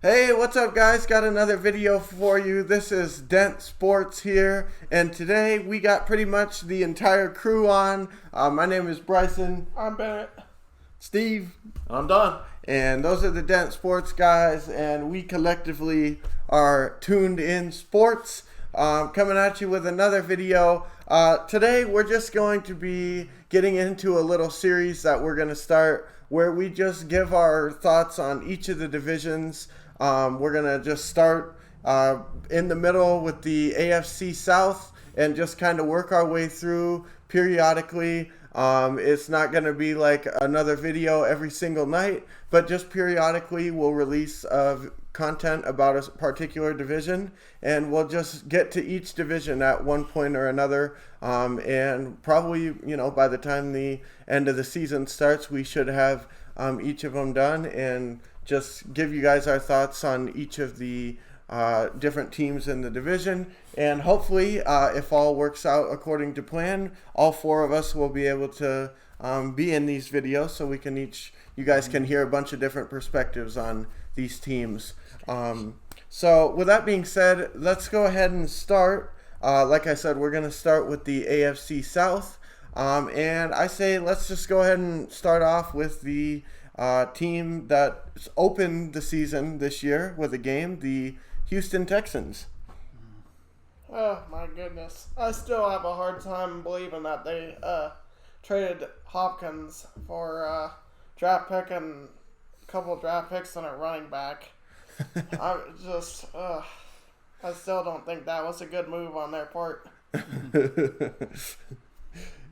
Hey, what's up guys? Got another video for you. This is DENT Sports here, and today we got pretty much the entire crew on. My name is Bryson. I'm Bennett. Steve. I'm Don. And those are the DENT Sports guys, and we collectively are Tuned In Sports, coming at you with another video. Today we're just going to be getting into a little series that we're going to start where we just give our thoughts on each of the divisions. We're going to just start in the middle with the AFC South and just kind of work our way through periodically. It's not going to be like another video every single night, but just periodically we'll release content about a particular division, and we'll just get to each division at one point or another. And probably, by the time the end of the season starts, we should have each of them done and just give you guys our thoughts on each of the different teams in the division. And hopefully, if all works out according to plan, all four of us will be able to be in these videos, so you guys can hear a bunch of different perspectives on these teams. So with that being said, let's go ahead and start. Like I said, we're going to start with the AFC South. And I say let's just go ahead and start off with the team that opened the season this year with a game, the Houston Texans. Oh my goodness. I still have a hard time believing that they traded Hopkins for a draft pick and a couple of draft picks and a running back. I still don't think that was a good move on their part.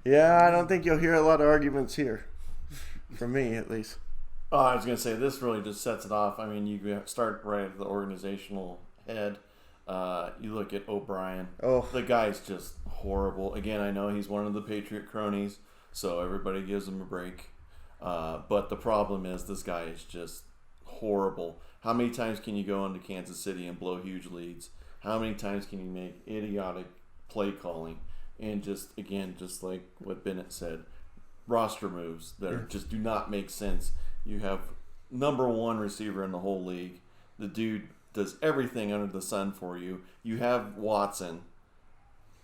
Yeah, I don't think you'll hear a lot of arguments here. From me, at least. Oh, I was going to say, this really just sets it off. I mean, you start right at the organizational head. You look at O'Brien. Oh. The guy's just horrible. Again, I know he's one of the Patriot cronies, so everybody gives him a break. But the problem is this guy is just horrible. How many times can you go into Kansas City and blow huge leads? How many times can you make idiotic play calling? And just like what Bennett said, roster moves that just do not make sense. You have number one receiver in the whole league. The dude does everything under the sun for you. You have Watson.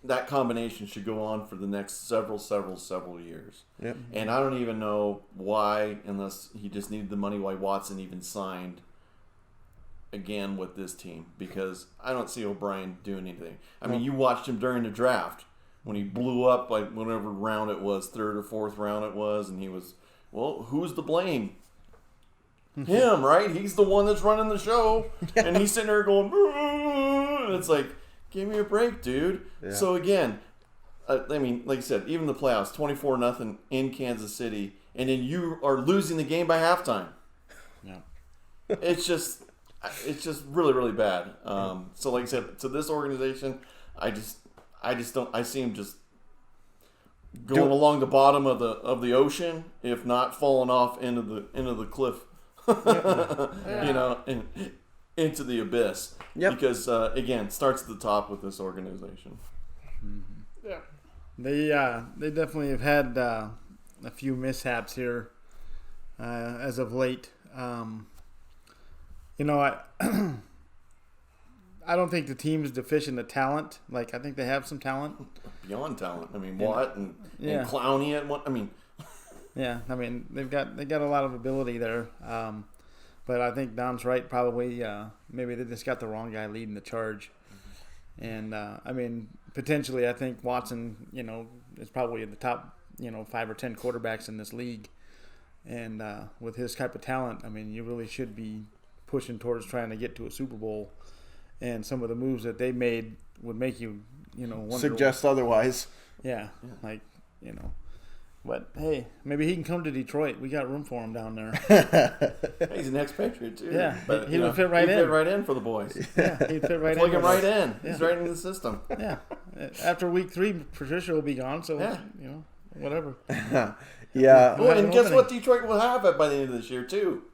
That combination should go on for the next several years. Yep. And I don't even know why, unless he just needed the money, why Watson even signed again with this team, because I don't see O'Brien doing anything. I mean, you watched him during the draft when he blew up, like whatever round it was, third or fourth round it was, and he was, well, who's to blame? Him, right? He's the one that's running the show, and he's sitting there going, and it's like, give me a break, dude. Yeah. So again, I mean, like I said, even the playoffs, 24-0 in Kansas City, and then you are losing the game by halftime. Yeah, it's just really, really bad. So like I said, to this organization, I just don't. I see him just going along the bottom of the ocean, if not falling off into the cliff. Yeah. Into the abyss. Yep. Because again, starts at the top with this organization. Yeah. They definitely have had a few mishaps here as of late. I don't think the team is deficient of talent. Like, I think they have some talent. Beyond talent. I mean, Watt and Clowney at one. I mean, yeah. I mean, they've got a lot of ability there. But I think Don's right. Probably, maybe they just got the wrong guy leading the charge. And I mean, potentially, I think Watson, is probably in the top, 5 or 10 quarterbacks in this league. And with his type of talent, I mean, you really should be pushing towards trying to get to a Super Bowl. And some of the moves that they made would make you, wonder. Suggest otherwise. Yeah, like, But, hey, maybe he can come to Detroit. We got room for him down there. He's an ex-Patriot, too. Yeah, but, he would fit right in. He'd fit right in for the boys. Yeah, he'd fit right in. Plug him right in. Yeah. He's right in the system. Yeah. After week 3, Patricia will be gone, so, whatever. Yeah. Oh, and guess what Detroit will have by the end of this year, too?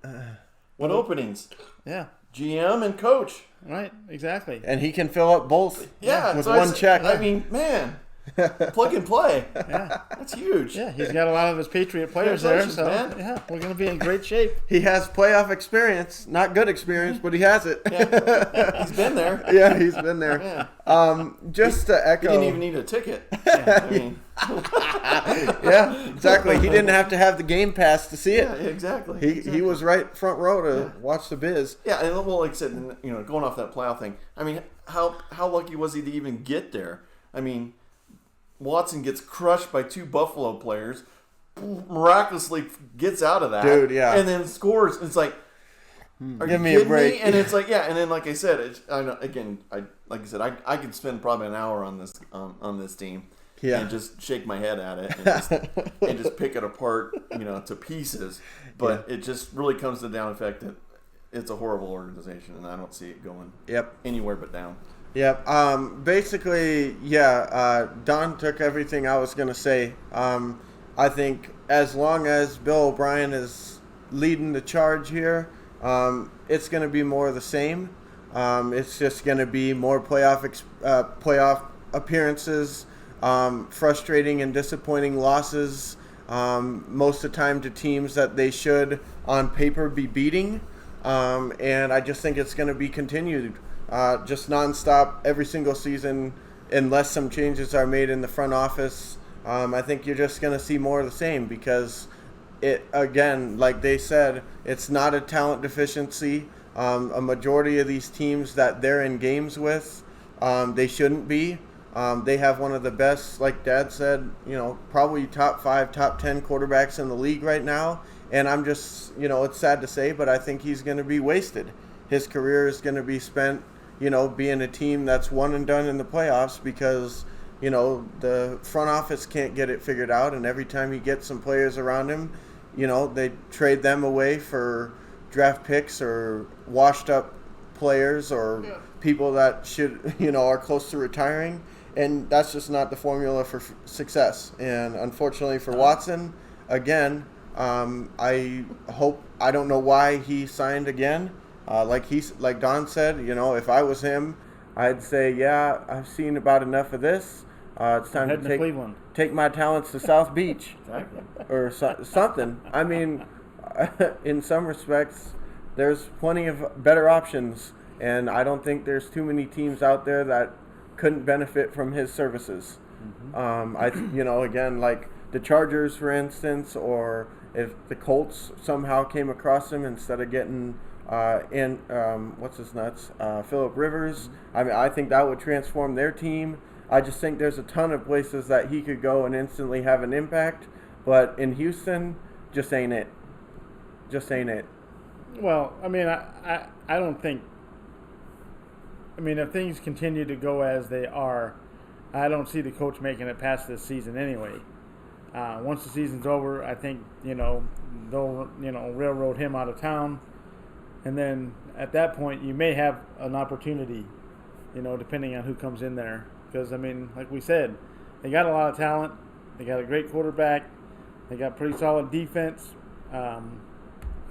What openings? Yeah. GM and coach. Right, exactly. And he can fill up both with one check. I mean, man, Plug and play. Yeah. That's huge. Yeah, he's got a lot of his Patriot players there, so man. yeah, we're going to be in great shape. He has playoff experience, not good experience, but he has it. Yeah. He's been there. Yeah, he's been there. Yeah. Just to echo, He didn't even need a ticket. I mean, yeah, exactly. He didn't have to have the game pass to see it. yeah, exactly. He was right front row to watch the biz. Yeah, and well, like I said, going off that playoff thing. I mean, how lucky was he to even get there? I mean, Watson gets crushed by 2 Buffalo players, miraculously gets out of that, Dude, yeah. and then scores. It's like, are Give you me a kidding break. me? And it's like, yeah, and then like I said, I could spend probably an hour on this team. Yeah. And just shake my head at it and just pick it apart, to pieces. But it just really comes to the down effect that it's a horrible organization, and I don't see it going anywhere but down. Yep. Basically, Don took everything I was going to say. I think as long as Bill O'Brien is leading the charge here, it's going to be more of the same. It's just going to be more playoff appearances, frustrating and disappointing losses, most of the time to teams that they should, on paper, be beating. And I just think it's going to be continued. Just nonstop every single season, unless some changes are made in the front office. I think you're just going to see more of the same because again, like they said, it's not a talent deficiency. A majority of these teams that they're in games with, they shouldn't be. They have one of the best, like Dad said, probably top 5, top 10 quarterbacks in the league right now. And I'm just, it's sad to say, but I think he's going to be wasted. His career is going to be spent, being a team that's one and done in the playoffs because, the front office can't get it figured out. And every time he gets some players around him, they trade them away for draft picks or washed up players or people that should, are close to retiring. And that's just not the formula for success. And unfortunately for Watson, again, I don't know why he signed again. Like Don said, if I was him, I'd say, yeah, I've seen about enough of this. It's time to take my talents to South Beach or something. I mean, in some respects, there's plenty of better options, and I don't think there's too many teams out there that couldn't benefit from his services. Again, like the Chargers, for instance, or if the Colts somehow came across him instead of getting Phillip Rivers. I mean, I think that would transform their team. I just think there's a ton of places that he could go and instantly have an impact. But in Houston, just ain't it. Just ain't it. Well, I mean, I don't think. I mean, if things continue to go as they are, I don't see the coach making it past this season anyway. Once the season's over, I think they'll railroad him out of town, and then at that point you may have an opportunity, depending on who comes in there. Because I mean, like we said, they got a lot of talent, they got a great quarterback, they got pretty solid defense. I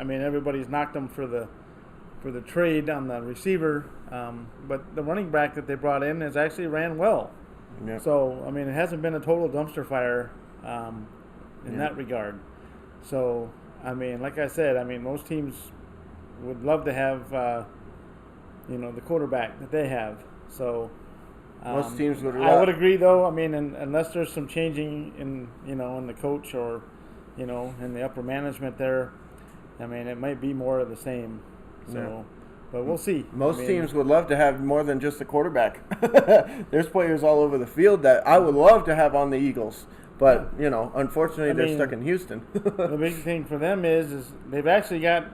mean, everybody's knocked them for the trade on the receiver, but the running back that they brought in has actually ran well. Yep. So I mean, it hasn't been a total dumpster fire in that regard. So I mean, like I said, I mean, most teams would love to have the quarterback that they have. So most teams would. I would agree, though. I mean, unless there's some changing in the coach or in the upper management there, I mean, it might be more of the same. So, but we'll see. Most teams would love to have more than just the quarterback. There's players all over the field that I would love to have on the Eagles. But, unfortunately, they're stuck in Houston. The big thing for them is they've actually got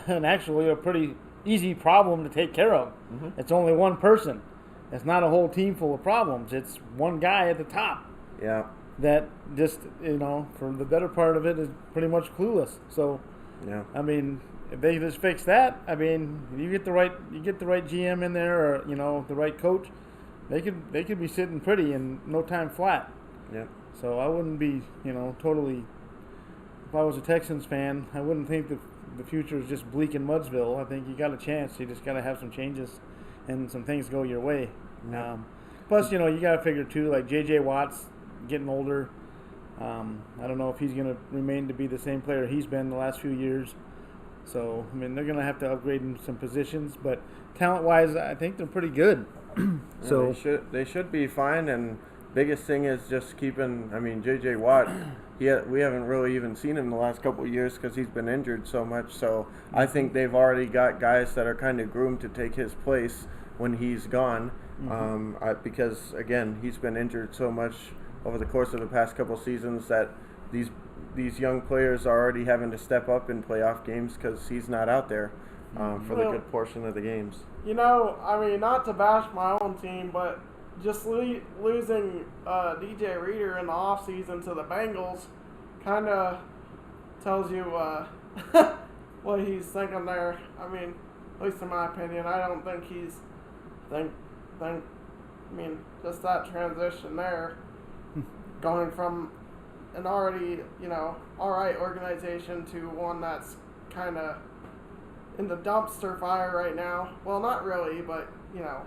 a pretty easy problem to take care of. Mm-hmm. It's only one person. It's not a whole team full of problems. It's one guy at the top. Yeah. That just, for the better part of it, is pretty much clueless. So, yeah. I mean, if they just fix that, I mean, you get the right GM in there, or the right coach, they could be sitting pretty in no time flat. Yeah. So I wouldn't be, totally. If I was a Texans fan, I wouldn't think that the future is just bleak in Mudsville. I think you got a chance. You just got to have some changes, and some things go your way. Yeah. Plus, you got to figure too, like J.J. Watt's getting older. I don't know if he's going to remain to be the same player he's been the last few years. So, I mean, they're going to have to upgrade in some positions, but talent-wise, I think they're pretty good. So they should be fine. And biggest thing is just keeping. I mean, J.J. Watt. We haven't really even seen him the last couple of years because he's been injured so much. So I think they've already got guys that are kind of groomed to take his place when he's gone. Because again, he's been injured so much over the course of the past couple seasons that these young players are already having to step up in playoff games because he's not out there for the good portion of the games. I mean, not to bash my own team, but just losing DJ Reader in the offseason to the Bengals kind of tells you what he's thinking there. I mean, at least in my opinion, I don't think he's just that transition there, going from an already, all right organization to one that's kind of in the dumpster fire right now. Well, not really, but, Yeah,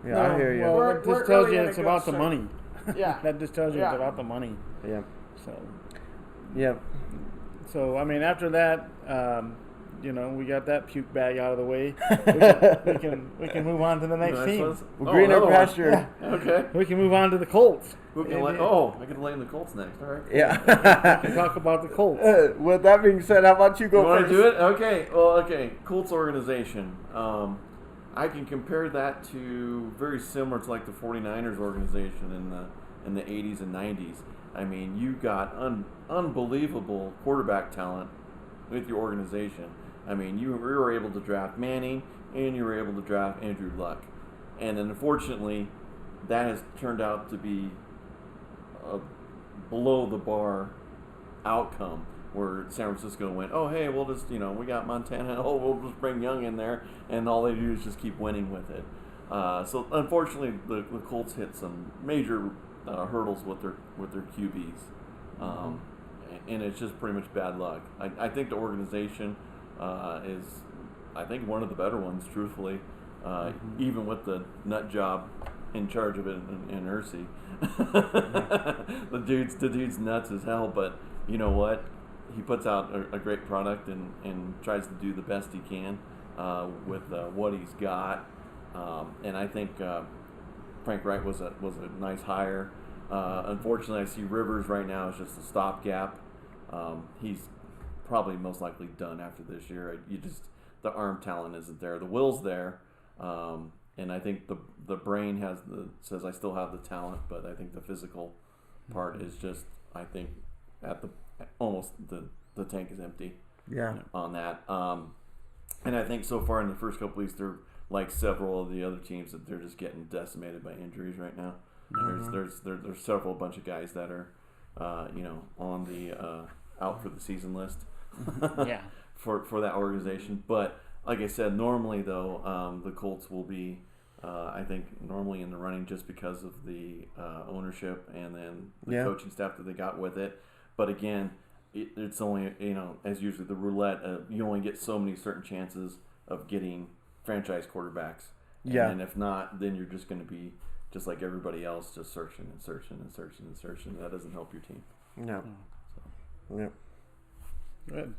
I hear you. Well, it just tells you it's about the money. Yeah. That just tells you it's about the money. Yeah. So. Yeah. So, I mean, after that, we got that puke bag out of the way. We can move on to the next team. We're greener pasture. Okay. We can move on to the Colts. I get to lay in the Colts next. All right. Yeah. We can talk about the Colts. With that being said, how about you go You want first? to do it? Okay. Well, okay. Colts organization. I can compare that to very similar to like the 49ers organization in the 80s and 90s. I mean, you got unbelievable quarterback talent with your organization. I mean, you were able to draft Manning and you were able to draft Andrew Luck. And then unfortunately, that has turned out to be a below the bar outcome where San Francisco went, oh, hey, we'll just, we got Montana. Oh, we'll just bring Young in there. And all they do is just keep winning with it. So unfortunately, the Colts hit some major hurdles with their QBs. And it's just pretty much bad luck. I think the organization is, I think, one of the better ones, truthfully, even with the nut job in charge of it in Ursi. The dude's nuts as hell, but you know what? He puts out a great product and tries to do the best he can with what he's got. And I think Frank Wright was a nice hire. Unfortunately, I see Rivers right now is just a stopgap. He's probably most likely done after this year. The arm talent isn't there. The will's there, and I think the brain says I still have the talent, but I think the physical part is just, I think almost the tank is empty. Yeah. On that, and I think so far in the first couple weeks they're like several of the other teams that they're just getting decimated by injuries right now. There's several bunch of guys that are, on the out for the season list. Yeah. For that organization, but like I said, normally though, the Colts will be, I think, normally in the running just because of the ownership and then the coaching staff that they got with it. But again, it's only, as usually the roulette, you only get so many certain chances of getting franchise quarterbacks. And if not, then you're just going to be just like everybody else, just searching and searching and searching and searching. That doesn't help your team. No. So. Yeah. Good.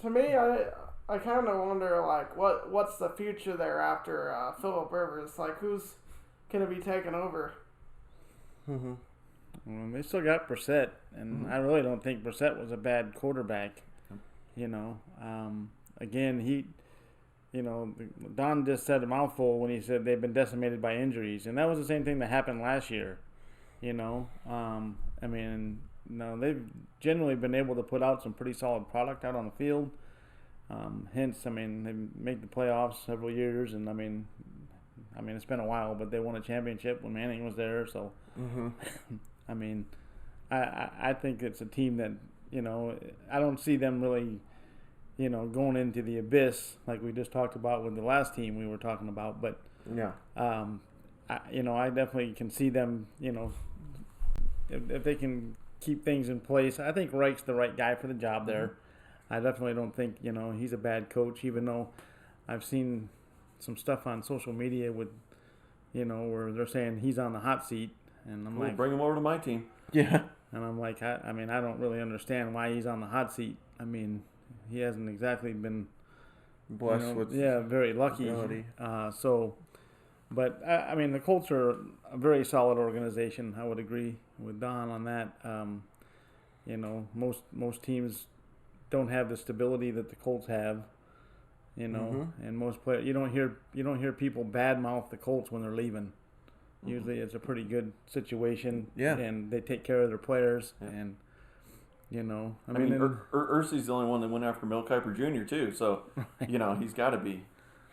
To me, I kind of wonder, like, what's the future there after Phillip Rivers? Like, who's going to be taking over? Mm-hmm. Well, they still got Brissett, and I really don't think Brissett was a bad quarterback. Again, Don just said a mouthful when he said they've been decimated by injuries, and that was the same thing that happened last year. They've generally been able to put out some pretty solid product out on the field. They made the playoffs several years, and it's been a while, but they won a championship when Manning was there. So, I think it's a team that I don't see them really, going into the abyss like we just talked about with the last team we were talking about. But I definitely can see them. If they can keep things in place. I think Reich's the right guy for the job there. I definitely don't think, he's a bad coach, even though I've seen some stuff on social media with where they're saying he's on the hot seat, and I'm like, bring him over to my team. Yeah. And I'm like, I don't really understand why he's on the hot seat. I mean, he hasn't exactly been Blessed with very lucky. ability. But I mean, the Colts are a very solid organization. I would agree with Don on that. Most teams don't have the stability that the Colts have. And most players, you don't hear people badmouth the Colts when they're leaving. Usually, it's a pretty good situation. Yeah. And they take care of their players. Yeah. And I mean, Ursi's the only one that went after Mel Kiper Jr. too. So he's got to be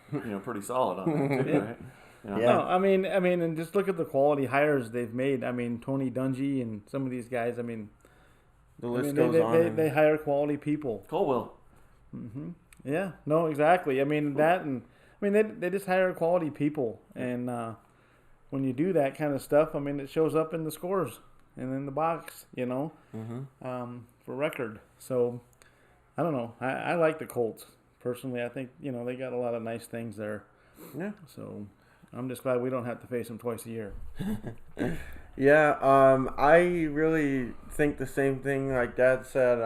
pretty solid on that too, right? Yeah. No, I mean, and just look at the quality hires they've made. I mean, Tony Dungy and some of these guys. I mean, the list goes on. They hire quality people. Colwell. Mm-hmm. Yeah. No, exactly. I mean they just hire quality people, and when you do that kind of stuff, I mean, it shows up in the scores and in the box, for record. So I don't know. I like the Colts personally. I think they got a lot of nice things there. Yeah. So I'm just glad we don't have to face them twice a year. Yeah, I really think the same thing like Dad said.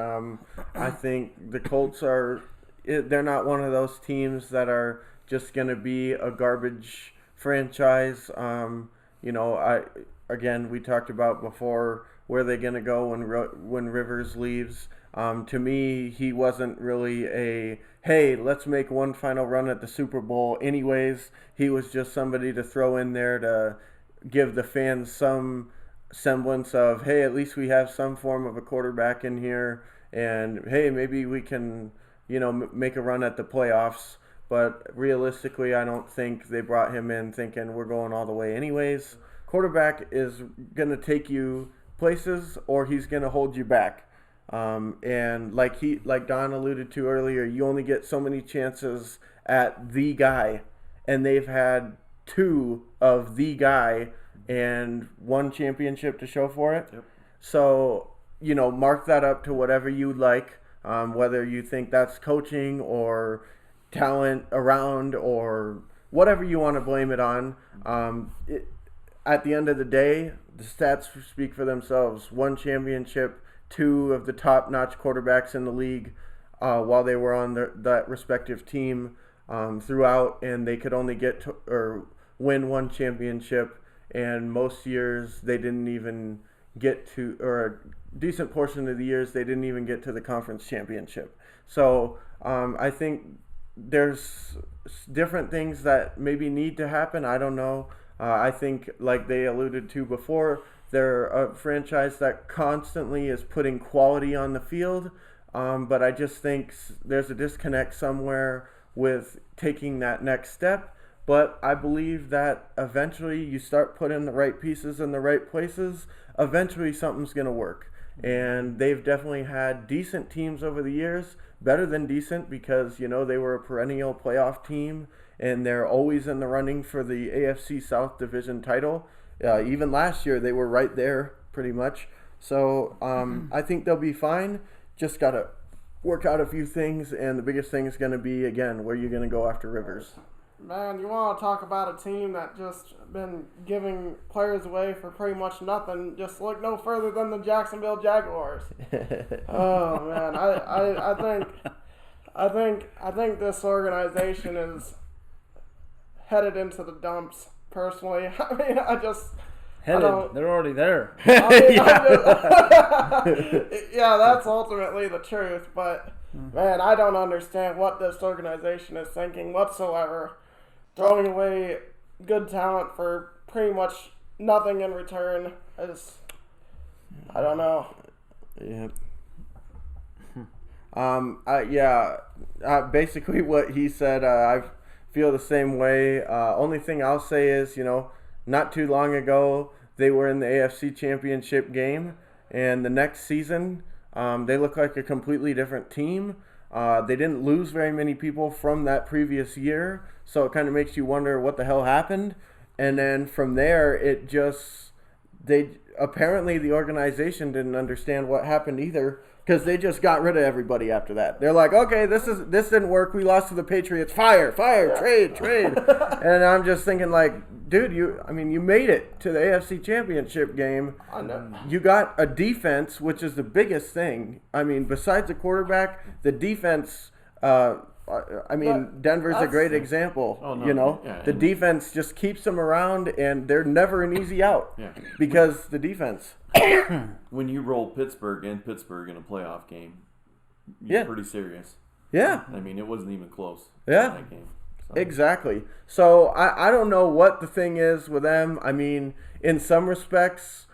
I think the Colts they're not one of those teams that are just going to be a garbage franchise. Again, we talked about before where they're going to go when Rivers leaves. To me, he wasn't really hey, let's make one final run at the Super Bowl anyways. He was just somebody to throw in there to give the fans some semblance of, hey, at least we have some form of a quarterback in here, and hey, maybe we can, make a run at the playoffs. But realistically, I don't think they brought him in thinking we're going all the way anyways. Quarterback is going to take you places, or he's going to hold you back. And like Don alluded to earlier, you only get so many chances at the guy, and they've had 2 of the guy and 1 championship to show for it. Yep. So, mark that up to whatever you like, whether you think that's coaching or talent around or whatever you want to blame it on. At the end of the day, the stats speak for themselves. 1 championship, 2 of the top-notch quarterbacks in the league while they were on that respective team throughout, and they could only get to or win 1 championship, and most years they didn't even get to, or a decent portion of the years they didn't even get to the conference championship. So I think there's different things that maybe need to happen. I don't know. I think, like they alluded to before, they're a franchise that constantly is putting quality on the field, but I just think there's a disconnect somewhere with taking that next step. But I believe that eventually you start putting the right pieces in the right places, eventually something's going to work. And they've definitely had decent teams over the years, better than decent, because, they were a perennial playoff team, and they're always in the running for the AFC South division title. Even last year, they were right there pretty much. So I think they'll be fine. Just got to work out a few things, and the biggest thing is going to be, again, where you're going to go after Rivers. Man, you want to talk about a team that just been giving players away for pretty much nothing? Just look no further than the Jacksonville Jaguars. Oh man, I think this organization is headed into the dumps. Personally, I mean, they're already there. Yeah, that's ultimately the truth. But man, I don't understand what this organization is thinking whatsoever. Throwing away good talent for pretty much nothing in return. I don't know. Yeah. Basically what he said, I feel the same way. Only thing I'll say is, not too long ago, they were in the AFC Championship game, and the next season, they look like a completely different team. They didn't lose very many people from that previous year, so it kind of makes you wonder what the hell happened. And then from there, apparently the organization didn't understand what happened either, because they just got rid of everybody after that. They're like, okay, this didn't work. We lost to the Patriots. Fire, trade. And I'm just thinking, like, dude, you made it to the AFC Championship game. I know. You got a defense, which is the biggest thing. I mean, besides the quarterback, the defense. Denver's a great example. Oh, no. You know, Yeah, the defense just keeps them around, and they're never an easy out. Yeah. Because the defense. When you roll Pittsburgh in a playoff game, you're pretty serious. Yeah. I mean, it wasn't even close. Yeah. In that game. So. Exactly. So I don't know what the thing is with them. I mean, in some respects,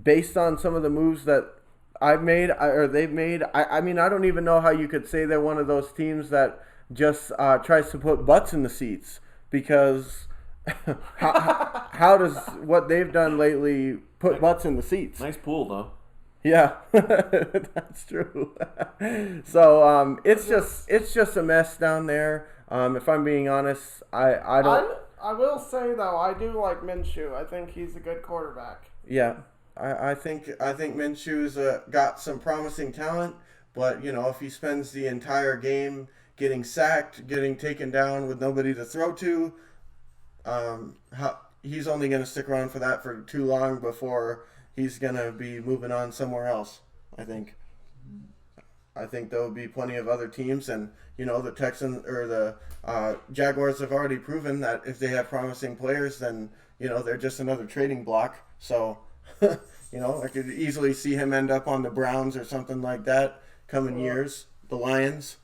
based on some of the moves that I've made or they've made, I mean, I don't even know how you could say they're one of those teams that just tries to put butts in the seats, because how does what they've done lately put butts in the seats? Nice pool, though. Yeah, that's true. So it's just a mess down there. If I'm being honest, I don't. I will say though, I do like Minshew. I think he's a good quarterback. Yeah, I think Minshew's got some promising talent, but if he spends the entire game getting sacked, getting taken down with nobody to throw to, he's only going to stick around for that for too long before he's going to be moving on somewhere else, I think. I think there will be plenty of other teams, and the Texans or the Jaguars have already proven that if they have promising players, then they're just another trading block. So, I could easily see him end up on the Browns or something like that coming years. The Lions.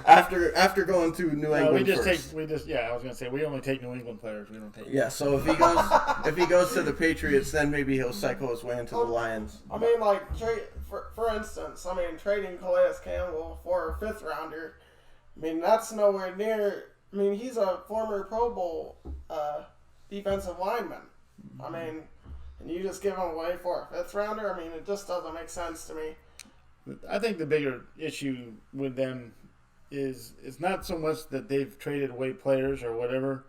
after going to New England first. I was gonna say we only take New England players. We don't take. Yeah, so if he goes to the Patriots, then maybe he'll cycle his way into the Lions. I mean, like for instance, trading Calais Campbell for a 5th rounder. I mean, that's nowhere near. I mean, he's a former Pro Bowl defensive lineman. I mean, and you just give him away for a 5th rounder. I mean, it just doesn't make sense to me. I think the bigger issue with them is it's not so much that they've traded away players or whatever.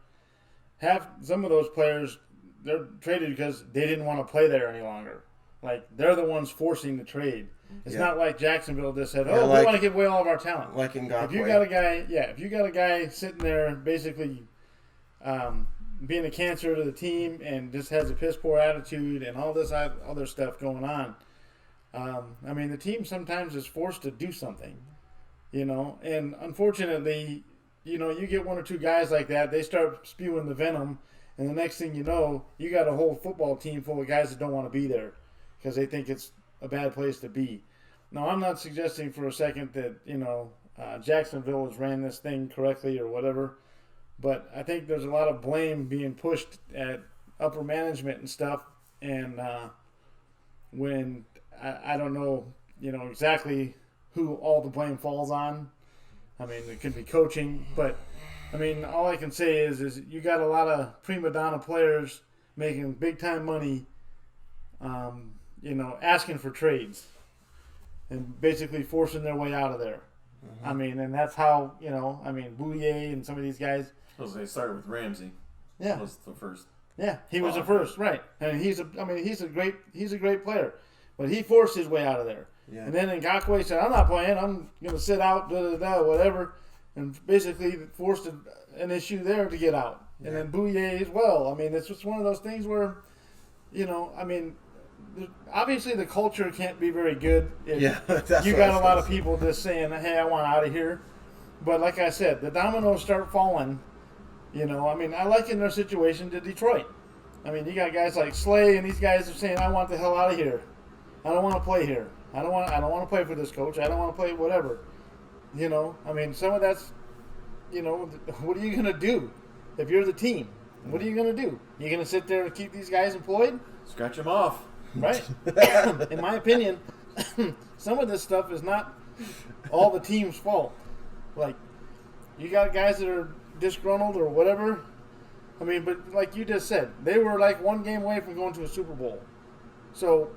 Some of those players, they're traded because they didn't want to play there any longer. Like, they're the ones forcing the trade. It's not like Jacksonville just said, we want to give away all of our talent. Like in Godway. If you got a guy sitting there basically being a cancer to the team and just has a piss poor attitude and all this other stuff going on, I mean, the team sometimes is forced to do something, and unfortunately, you get one or two guys like that, they start spewing the venom, and the next thing you know, you got a whole football team full of guys that don't want to be there because they think it's a bad place to be. Now, I'm not suggesting for a second that, Jacksonville has ran this thing correctly or whatever, but I think there's a lot of blame being pushed at upper management and stuff, and when I don't know, exactly who all the blame falls on. I mean, it could be coaching, but I mean, all I can say is you got a lot of prima donna players making big time money, asking for trades and basically forcing their way out of there. Mm-hmm. I mean, and that's how Bouye and some of these guys. They started with Ramsey. Yeah, was the first. Yeah, he was the first, right? And he's a great player. But he forced his way out of there. Yeah. And then Ngakoue said, I'm not playing. I'm going to sit out, whatever. And basically forced an issue there to get out. Yeah. And then Bouye as well. I mean, it's just one of those things where, obviously the culture can't be very good. If you got a lot of people just saying, hey, I want out of here. But like I said, the dominoes start falling. I liken their situation to Detroit. I mean, you got guys like Slay, and these guys are saying, I want the hell out of here. I don't want to play here. I don't want to play for this coach. I don't want to play whatever. Some of that's, what are you going to do if you're the team? What are you going to do? You going to sit there and keep these guys employed? Scratch them off. Right. In my opinion, some of this stuff is not all the team's fault. Like, you got guys that are disgruntled or whatever. I mean, but like you just said, they were like one game away from going to a Super Bowl. So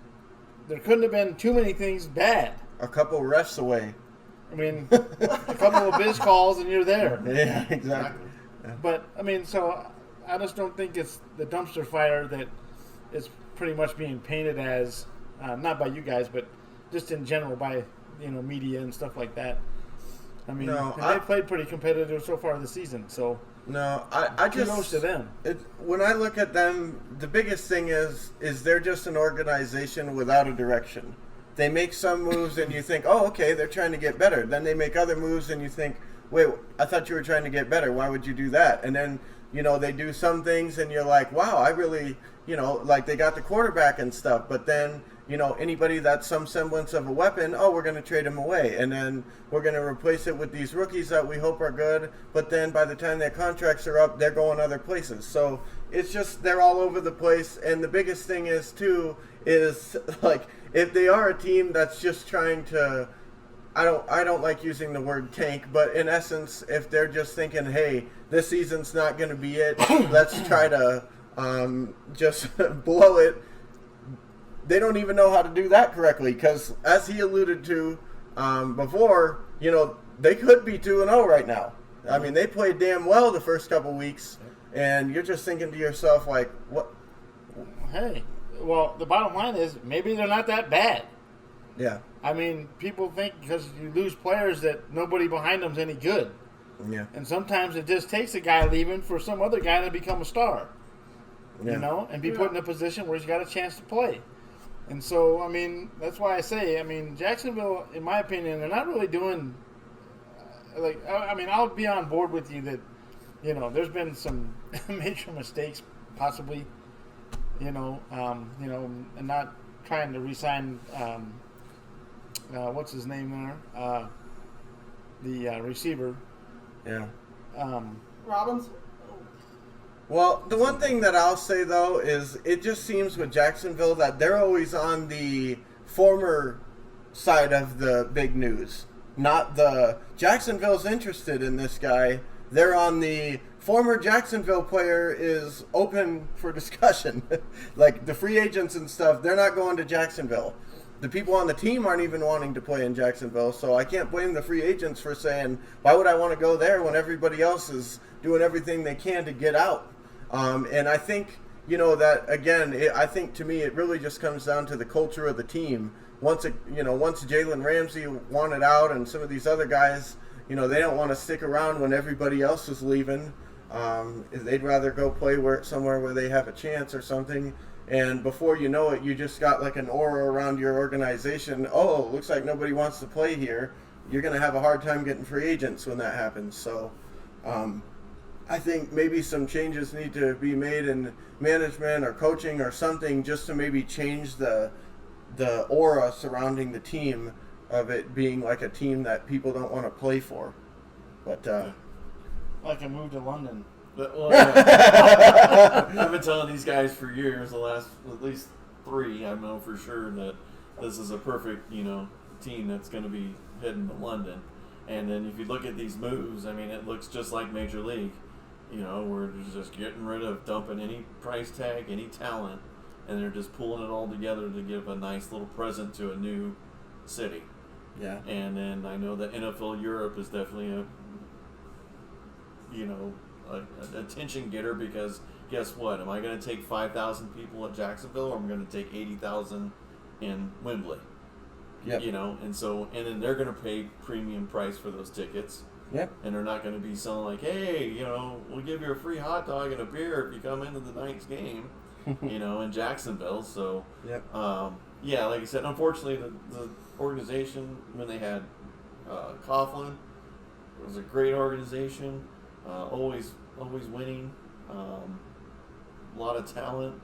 there couldn't have been too many things bad. A couple refs away. I mean, a couple of biz calls and you're there. Yeah, exactly. But, so I just don't think it's the dumpster fire that is pretty much being painted as not by you guys, but just in general by media and stuff like that. I mean, they played pretty competitive so far this season. So no, I just kudos to them. When I look at them, the biggest thing is they're just an organization without a direction. They make some moves and you think, oh, okay, they're trying to get better. Then they make other moves and you think, wait, I thought you were trying to get better. Why would you do that? And then, they do some things and you're like, wow, I really, like they got the quarterback and stuff. But then, anybody that's some semblance of a weapon, oh, we're going to trade him away. And then we're going to replace it with these rookies that we hope are good. But then by the time their contracts are up, they're going other places. So it's just they're all over the place. And the biggest thing is, too, is like if they are a team that's just trying to, I don't like using the word tank, but in essence, if they're just thinking, hey, this season's not going to be it, let's try to just blow it. They don't even know how to do that correctly because, as he alluded to before, they could be 2-0 right now. I mean, they played damn well the first couple weeks, and you're just thinking to yourself, like, what? Hey, well, the bottom line is maybe they're not that bad. Yeah. I mean, people think because you lose players that nobody behind them's any good. Yeah. And sometimes it just takes a guy leaving for some other guy to become a star. Yeah. And be put in a position where he's got a chance to play. And so, I mean, that's why I say, Jacksonville, in my opinion, they're not really doing, I'll be on board with you that, there's been some major mistakes possibly, and not trying to re-sign, what's his name there? The receiver. Yeah. Robbins? Well, the one thing that I'll say, though, is it just seems with Jacksonville that they're always on the former side of the big news. Not the Jacksonville's interested in this guy. They're on the former Jacksonville player is open for discussion. Like the free agents and stuff, they're not going to Jacksonville. The people on the team aren't even wanting to play in Jacksonville, so I can't blame the free agents for saying, why would I want to go there when everybody else is doing everything they can to get out? And I think, that, again, I think to me it really just comes down to the culture of the team. Once Jalen Ramsey wanted out and some of these other guys, they don't want to stick around when everybody else is leaving. They'd rather go play somewhere where they have a chance or something. And before you know it, you just got like an aura around your organization. Oh, looks like nobody wants to play here. You're going to have a hard time getting free agents when that happens. So I think maybe some changes need to be made in management or coaching or something just to maybe change the aura surrounding the team of it being like a team that people don't want to play for. But like a move to London. Well, I've been telling these guys for years, the last at least 3, I know for sure that this is a perfect, team that's going to be heading to London. And then if you look at these moves, it looks just like Major League. We're just getting rid of dumping any price tag, any talent, and they're just pulling it all together to give a nice little present to a new city. Yeah. And then I know that NFL Europe is definitely a attention getter because guess what? Am I going to take 5,000 people at Jacksonville or am I going to take 80,000 in Wembley? Yep. And then they're going to pay premium price for those tickets. Yep. And they're not going to be selling like, hey, we'll give you a free hot dog and a beer if you come into the night's game, in Jacksonville. So, yep. Like I said, unfortunately, the organization, when they had Coughlin, it was a great organization, always winning, a lot of talent,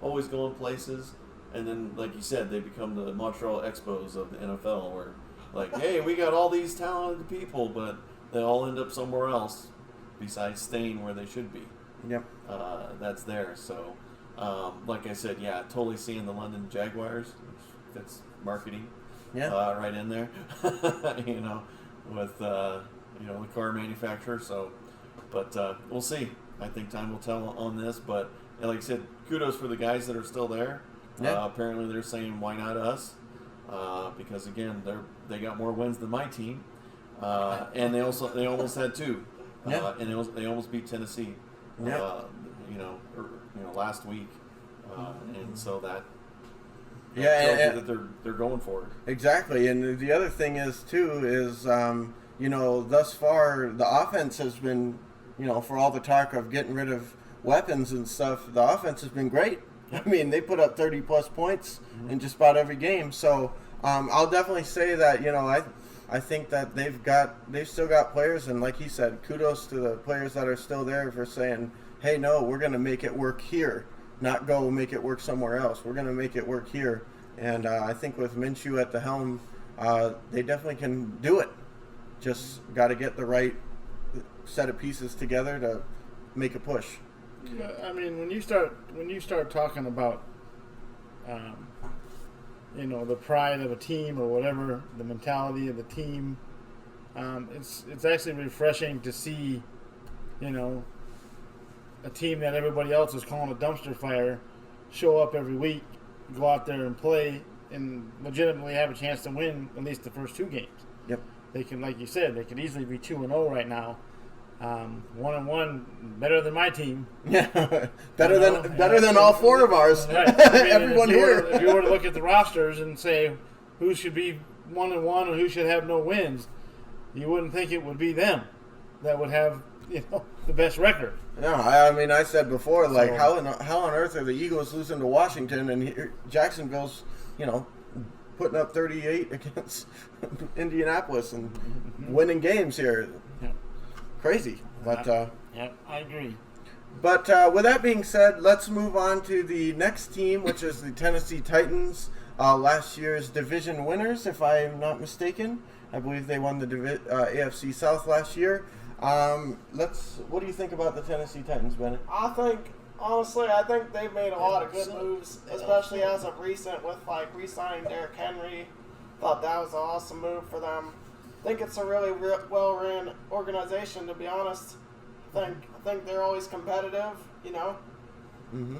always going places. And then, like you said, they become the Montreal Expos of the NFL where, like, hey, we got all these talented people, but they all end up somewhere else besides staying where they should be. Yep. That's there. So, like I said, totally seeing the London Jaguars, which fits marketing right in there, with, the car manufacturer. So, but we'll see. I think time will tell on this. But, like I said, kudos for the guys that are still there. Yeah. Apparently they're saying, why not us? Because, again, they got more wins than my team. And they almost had 2. And they almost beat Tennessee, last week. And so Yeah, tells and you that they're going for it. Exactly, and the other thing is too is thus far the offense has been, for all the talk of getting rid of weapons and stuff, the offense has been great. I mean, they put up 30 plus points in just about every game. So I'll definitely say that I think that they've still got players, and like he said, kudos to the players that are still there for saying, hey, no, we're going to make it work here, not go make it work somewhere else. We're going to make it work here. And I think with Minshew at the helm, they definitely can do it. Just got to get the right set of pieces together to make a push. Yeah, I mean, when you start talking about, the pride of a team or whatever, the mentality of the team, it's actually refreshing to see, a team that everybody else is calling a dumpster fire show up every week, go out there and play, and legitimately have a chance to win at least the first two games. Yep. They can, like you said, they could easily be 2-0 right now. 1-1, better than my team. Yeah, better than all four of ours. Right. I mean, Everyone here. If you were to look at the rosters and say who should be 1-1 and who should have no wins, you wouldn't think it would be them that would have the best record. No, I mean, I said before, like, how on earth are the Eagles losing to Washington and Jacksonville's, putting up 38 against Indianapolis and winning games here? Yeah. Crazy, but yeah, I agree. But with that being said, let's move on to the next team, which is the Tennessee Titans. Last year's division winners, if I am not mistaken. I believe they won the AFC South last year. What do you think about the Tennessee Titans, Bennett? Honestly, I think they've made a lot of good moves, especially as of recent with re-signing Derrick Henry. Thought that was an awesome move for them. I think it's a really well-ran organization, to be honest. I think they're always competitive, Mm-hmm.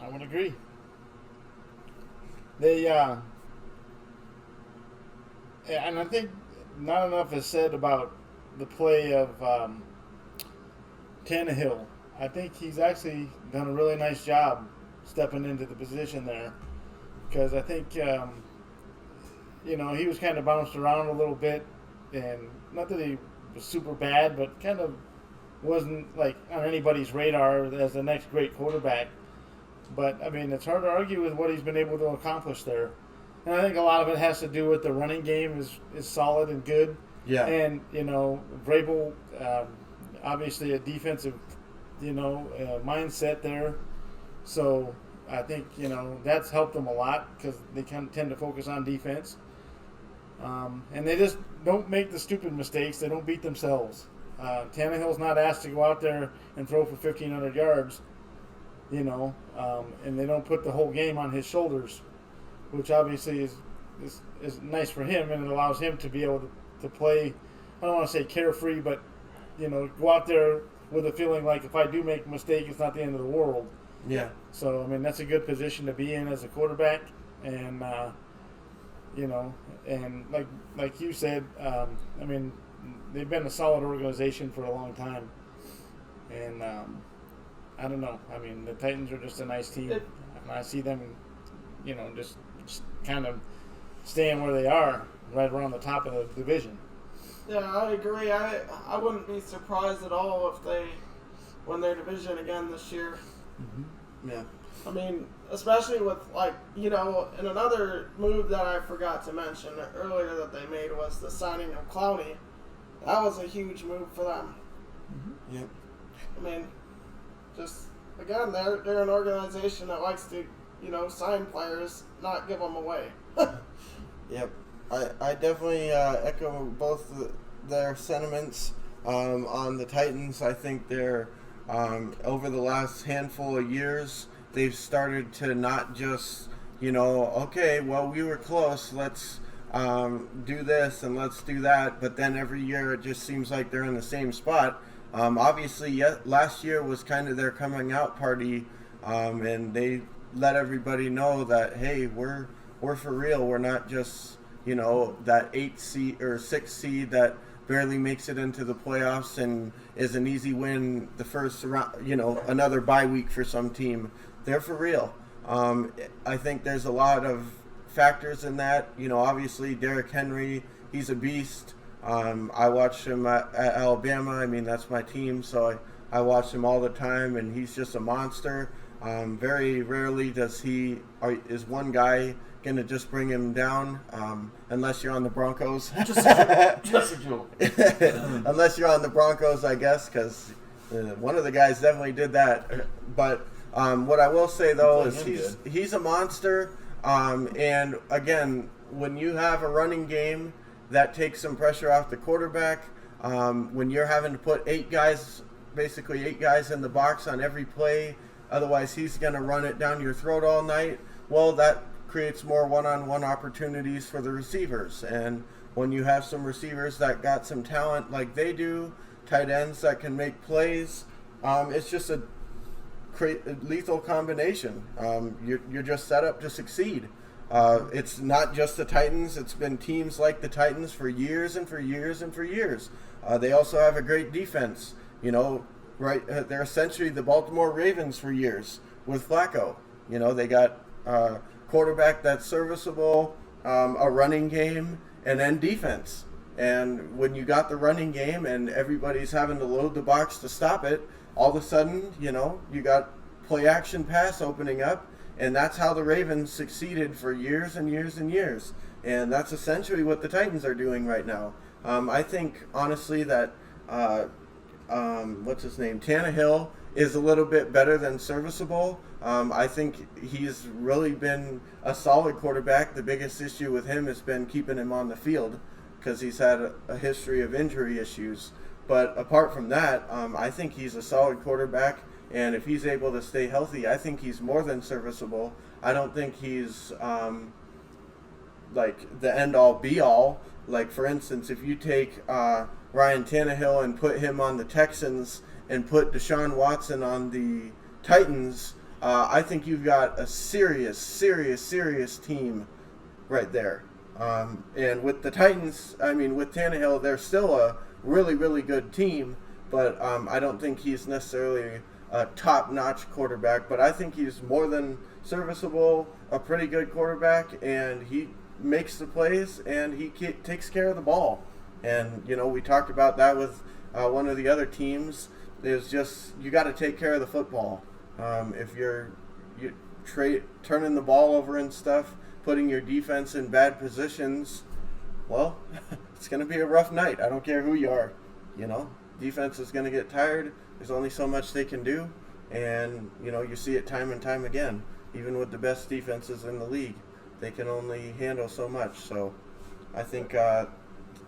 I would agree. They and I think not enough is said about the play of Tannehill. I think he's actually done a really nice job stepping into the position there, because I think he was kind of bounced around a little bit. And not that he was super bad, but kind of wasn't on anybody's radar as the next great quarterback. But I mean, it's hard to argue with what he's been able to accomplish there. And I think a lot of it has to do with the running game is solid and good. Yeah. And Vrabel, obviously a defensive, mindset there. So I think that's helped them a lot because they tend to focus on defense. And they just don't make the stupid mistakes. They don't beat themselves. Tannehill's not asked to go out there and throw for 1,500 yards, and they don't put the whole game on his shoulders, which obviously is nice for him, and it allows him to be able to play, I don't want to say carefree, but, go out there with a feeling like if I do make a mistake, it's not the end of the world. Yeah. So, I mean, that's a good position to be in as a quarterback, and and like you said, I mean, they've been a solid organization for a long time, and I don't know. I mean, the Titans are just a nice team, and I see them, just kind of staying where they are, right around the top of the division. Yeah, I agree. I wouldn't be surprised at all if they win their division again this year. Mm-hmm. Yeah. I mean, especially with, and another move that I forgot to mention earlier that they made was the signing of Clowney. That was a huge move for them. Mm-hmm. Yep. I mean, just, again, they're an organization that likes to, sign players, not give them away. Yep. I definitely echo both their sentiments on the Titans. I think they're, over the last handful of years, they've started to not just, okay, well, we were close, let's do this and let's do that, but then every year it just seems like they're in the same spot. Obviously, last year was kind of their coming out party, and they let everybody know that, hey, we're for real. We're not just, that 8 seed or 6 seed that barely makes it into the playoffs and is an easy win the first round, another bye week for some team. They're for real. I think there's a lot of factors in that. You know, obviously Derrick Henry, he's a beast. I watched him at Alabama. I mean, that's my team, so I watch him all the time, and he's just a monster. Very rarely is one guy going to just bring him down, unless you're on the Broncos. Just a joke. Unless you're on the Broncos, I guess, because one of the guys definitely did that. But what I will say, though, is he's a monster. And, again, when you have a running game, that takes some pressure off the quarterback. When you're having to put basically eight guys in the box on every play, otherwise he's going to run it down your throat all night, well, that creates more one-on-one opportunities for the receivers. And when you have some receivers that got some talent like they do, tight ends that can make plays, it's just a lethal combination. You're just set up to succeed. It's not just the Titans. It's been teams like the Titans for years and for years and for years. They also have a great defense. You know, right? They're essentially the Baltimore Ravens for years with Flacco. You know, they got a quarterback that's serviceable, a running game, and then defense. And when you got the running game and everybody's having to load the box to stop it, all of a sudden, you know, you got play action pass opening up. And that's how the Ravens succeeded for years and years and years. And that's essentially what the Titans are doing right now. I think, honestly, that, what's his name, Tannehill is a little bit better than serviceable. I think he's really been a solid quarterback. The biggest issue with him has been keeping him on the field because he's had a history of injury issues. But apart from that, I think he's a solid quarterback. And if he's able to stay healthy, I think he's more than serviceable. I don't think he's like the end-all, be-all. Like, for instance, if you take Ryan Tannehill and put him on the Texans and put Deshaun Watson on the Titans, I think you've got a serious team right there. And with the Titans, I mean, with Tannehill, they're still a really, really good team. But I don't think he's necessarily a top-notch quarterback, but I think he's more than serviceable, a pretty good quarterback, and he makes the plays, and he takes care of the ball. And, you know, we talked about that with one of the other teams, is just you got to take care of the football. If you're turning the ball over and stuff, putting your defense in bad positions, well, it's going to be a rough night. I don't care who you are, you know. Defense is going to get tired. There's only so much they can do, and you know you see it time and time again. Even with the best defenses in the league, they can only handle so much. So, I think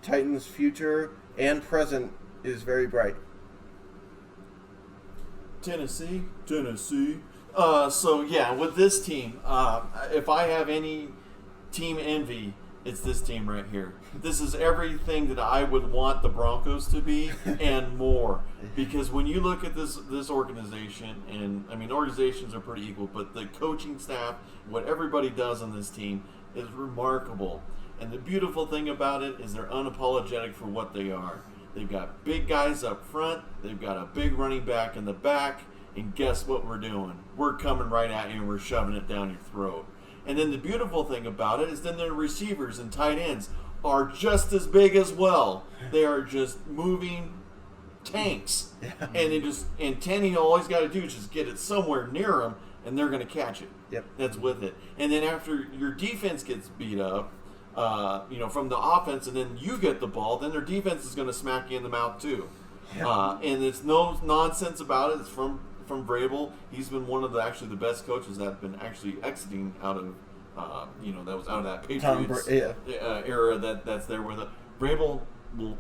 Titans' future and present is very bright. Tennessee. So yeah, with this team, if I have any team envy, it's this team right here. This is everything that I would want the Broncos to be and more. Because when you look at this organization, and I mean organizations are pretty equal, but the coaching staff, what everybody does on this team is remarkable. And the beautiful thing about it is they're unapologetic for what they are. They've got big guys up front, they've got a big running back in the back, and guess what we're doing? We're coming right at you and we're shoving it down your throat. And then the beautiful thing about it is then their receivers and tight ends are just as big as well. They are just moving tanks. Yeah. And Tannehill, all he's got to do is just get it somewhere near them, and they're going to catch it. Yep. That's with it. And then after your defense gets beat up, from the offense, and then you get the ball, then their defense is going to smack you in the mouth too. Yeah. And it's no nonsense about it. It's from Vrabel. He's been one of the best coaches that have been actually exiting out of that was out of that Patriots era that's there where the Vrabel will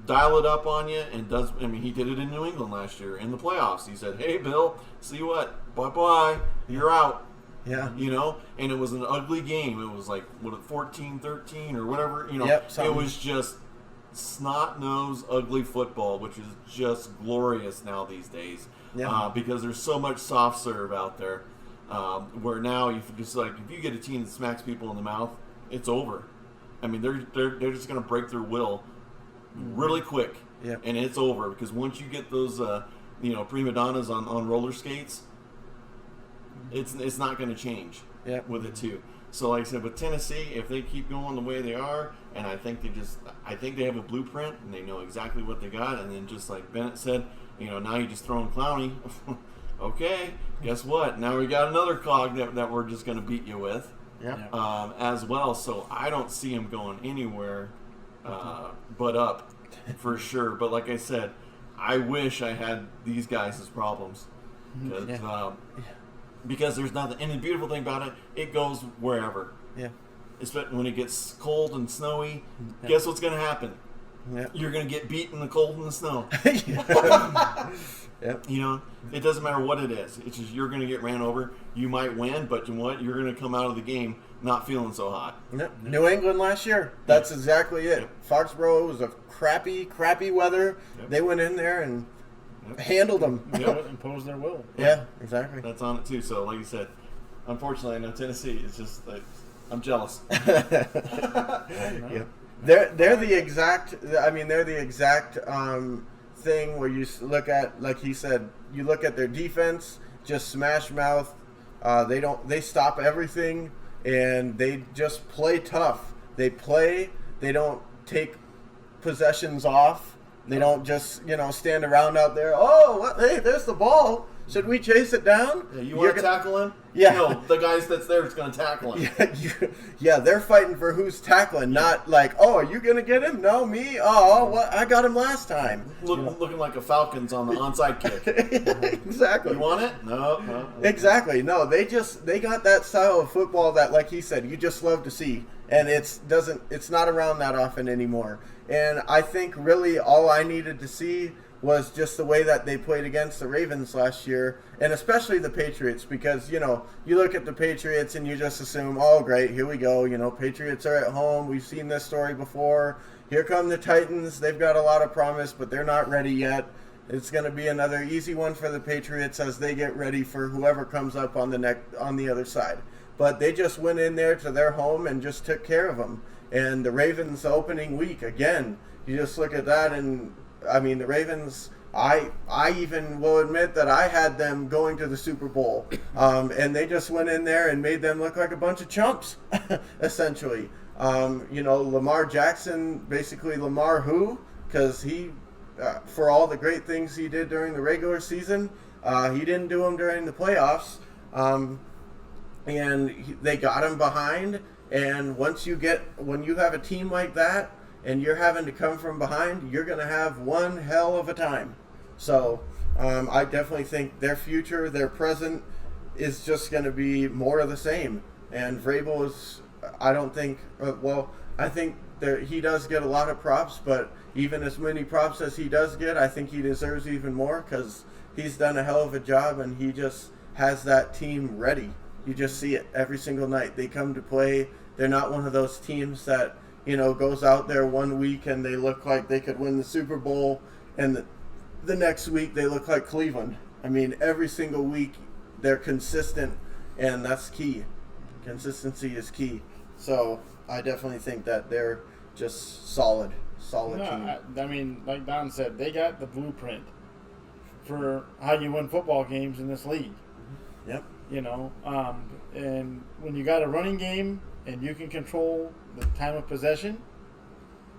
dial it up on you and does. I mean, he did it in New England last year in the playoffs. He said, "Hey, Bill, see what? Bye-bye. You're out." Yeah. You know, and it was an ugly game. It was like 14-13 or whatever. You know, it was just snot-nosed, ugly football, which is just glorious now these days. Yeah. Because there's so much soft serve out there. Where now if you get a team that smacks people in the mouth, it's over. I mean, they're just going to break their will really quick, and it's over because once you get those prima donnas on roller skates, it's not going to change with it too. So like I said, with Tennessee, if they keep going the way they are, and I think they have a blueprint and they know exactly what they got, and then just like Bennett said, now you just throw in Clowney. Okay, guess what? Now we got another cog that we're just going to beat you with. Yeah. As well. So I don't see him going anywhere but up for sure. But like I said, I wish I had these guys as problems. Because there's nothing. And the beautiful thing about it, it goes wherever. Yeah. Especially when it gets cold and snowy, guess what's going to happen? Yeah. You're going to get beat in the cold and the snow. Yep. It doesn't matter what it is. It's just you're going to get ran over. You might win, but you know what? You're going to come out of the game not feeling so hot. Yep. New England last year. That's exactly it. Yep. Foxborough was a crappy weather. Yep. They went in there and handled them. Imposed their will. Yeah, exactly. That's on it too. So, like you said, unfortunately, I know Tennessee. It's just like I'm jealous. Yeah. They're the exact. I mean, they're the exact thing where you look at, like he said, you look at their defense, just smash mouth. They stop everything, and they just play tough. They play. They don't take possessions off. They don't just stand around out there. Oh, what? Hey, there's the ball. Should we chase it down? Yeah, you want to tackle him? Yeah. No, the guys that's there is going to tackle him. Yeah, they're fighting for who's tackling, not like, oh, are you going to get him? No, me? Oh, what? I got him last time. Looking like a Falcons on the onside kick. Exactly. You want it? No. Exactly. No, they got that style of football that, like he said, you just love to see. And it's not around that often anymore. And I think really all I needed to see was just the way that they played against the Ravens last year, and especially the Patriots, because, you look at the Patriots and you just assume, oh, great, here we go, Patriots are at home, we've seen this story before, here come the Titans, they've got a lot of promise, but they're not ready yet. It's going to be another easy one for the Patriots as they get ready for whoever comes up on the other side. But they just went in there to their home and just took care of them. And the Ravens opening week, again, you just look at that, and I mean, the Ravens, I even will admit that I had them going to the Super Bowl. And they just went in there and made them look like a bunch of chumps, essentially. Lamar Jackson, basically Lamar who? Because he, for all the great things he did during the regular season, he didn't do them during the playoffs. They got him behind. And when you have a team like that, and you're having to come from behind, you're going to have one hell of a time. So I definitely think their future, their present, is just going to be more of the same. And Vrabel is, I think that he does get a lot of props, but even as many props as he does get, I think he deserves even more because he's done a hell of a job, and he just has that team ready. You just see it every single night. They come to play. They're not one of those teams that goes out there one week and they look like they could win the Super Bowl, and the next week they look like Cleveland. I mean, every single week they're consistent, and that's key. Consistency is key. So I definitely think that they're just solid team. I mean, like Don said, they got the blueprint for how you win football games in this league. Yep. And when you got a running game and you can control the time of possession,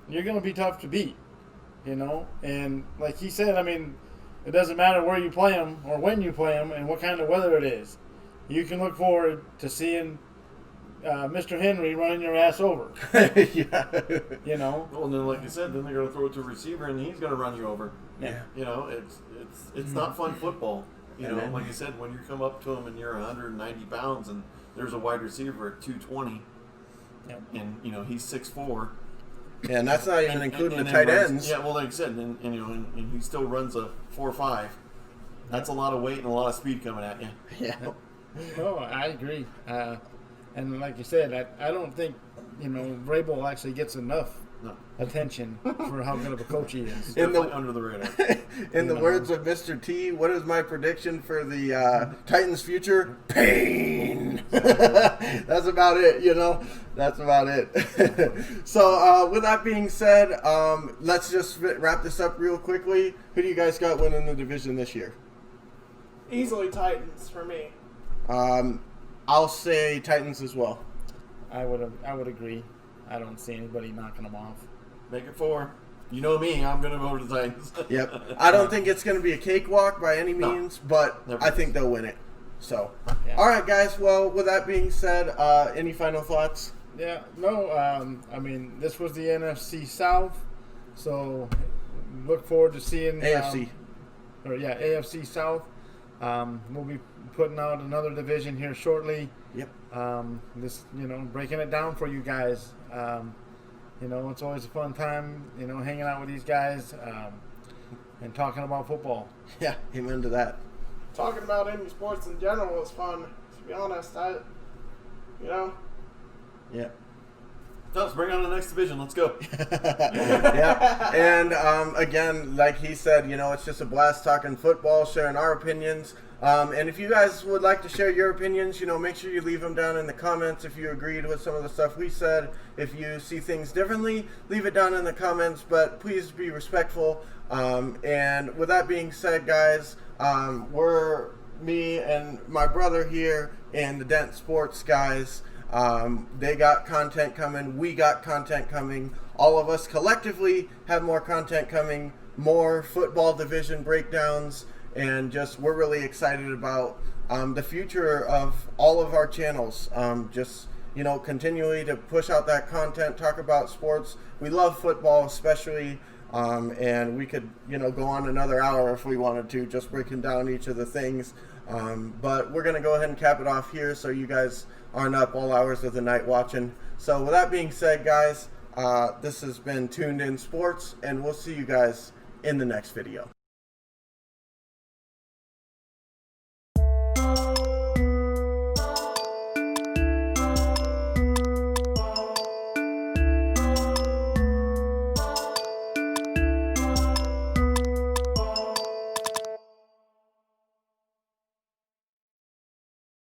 you're going to be tough to beat, And like he said, I mean, it doesn't matter where you play them or when you play them and what kind of weather it is. You can look forward to seeing Mr. Henry running your ass over. Yeah. Well, and then like you said, then they're going to throw it to a receiver and he's going to run you over. Yeah. It's not fun football. Like you said, when you come up to him and you're 190 pounds and there's a wide receiver at 220, and he's 6'4". Yeah, and that's not even including the tight ends. Yeah, well, like I said, and he still runs a 4.5. That's a lot of weight and a lot of speed coming at you. Yeah. No, I agree. And like you said, I don't think Vrabel actually gets enough attention for how good of a coach he is. Under the radar. In the words of Mr. T, what is my prediction for the Titans' future? Pain. That's about it, That's about it. So with that being said, let's just wrap this up real quickly. Who do you guys got winning the division this year? Easily Titans for me. I'll say Titans as well. I would agree. I don't see anybody knocking them off. Make it 4. You know me, I'm going to vote for the Titans. Yep. I don't think it's going to be a cakewalk by any means, but Never. I think they'll win it. So, Yeah. all right, guys. Well, with that being said, any final thoughts? Yeah, no, I mean, this was the NFC South, so look forward to seeing AFC. AFC South. We'll be putting out another division here shortly. Yep. This, breaking it down for you guys. It's always a fun time, hanging out with these guys and talking about football. Yeah, amen to that. Talking about any sports in general is fun. To be honest, Yeah. Let's bring on the next division. Let's go. Yeah. And again, like he said, it's just a blast talking football, sharing our opinions. And if you guys would like to share your opinions, make sure you leave them down in the comments. If you agreed with some of the stuff we said, if you see things differently, leave it down in the comments. But please be respectful. And with that being said, guys, we're me and my brother here and the DENT Sports guys. They got content coming. We got content coming. All of us collectively have more content coming, more football division breakdowns, and we're really excited about the future of all of our channels. Continually to push out that content, talk about sports. We love football especially, and we could, go on another hour if we wanted to, just breaking down each of the things. But we're going to go ahead and cap it off here so you guys aren't up all hours of the night watching. So with that being said, guys, this has been Tuned In Sports, and we'll see you guys in the next video.